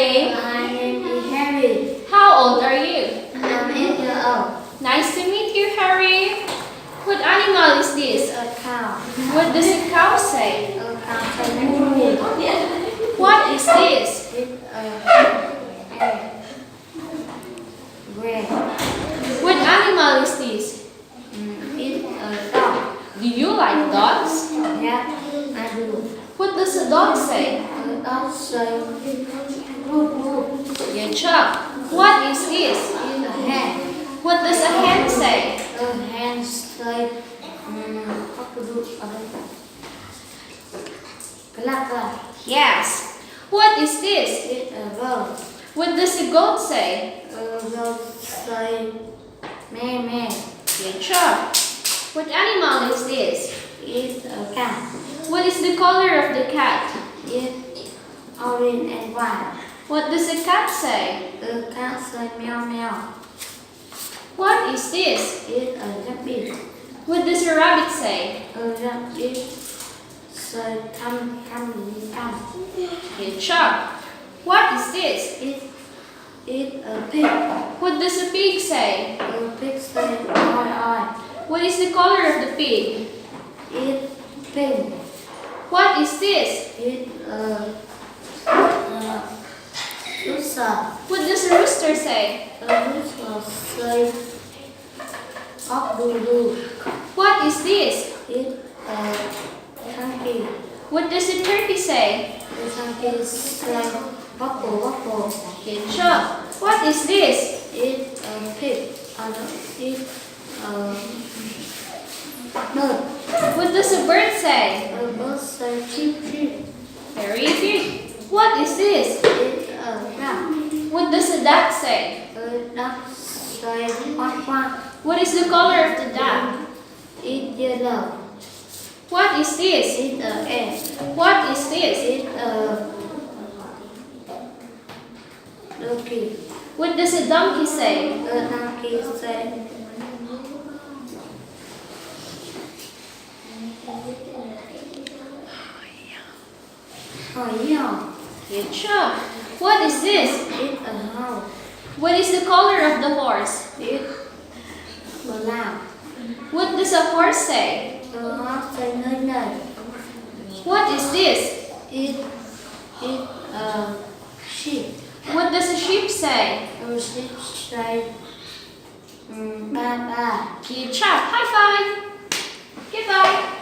name? My name is Harry. How old are you? I'm 8 years old. Nice to meet you, Harry. What animal is It's this? a cow. What does a cow say? A cow says moo. What is this? It's red. What animal is this? It's a dog. Do you like dogs? Yeah, I do. What does a dog say? A dog says moo. Good job. What is this? It's a hen. What does a hen say? A hen says clack. Yes. What is this? It's a goat. What does a goat say? A goat says meh. Good job. What animal is this? It's a cat. What is the color of the cat? It's orange and white. What does a cat say? The cat says meow. What is this? It's a rabbit. What does a rabbit say? A rabbit says come. Good job. What is this? It's a pig. What does a pig say? A pig says oi. What is the color of the pig? It's pink. What is this? It's a rooster. What does a rooster say? A rooster says cock-a-doodle. What is this? It's a turkey. What does a turkey say? The turkey says wobble. Good job. What is this? It's a pig. It's a bird. What does a bird say? A bird says cheep. Very good. What is this? It's a duck. What does a duck say? A duck says quack. What is the color of the duck? It's yellow. What is this? It's a egg. What is this? It's a donkey. What does a donkey say? A donkey says yeah. Good job. What is this? It's a house. What is the color of the horse? It's black. What does a horse say? The horse says no. What is this? It's a sheep. What does a sheep say? A sheep says bye. Good job. High five. Goodbye.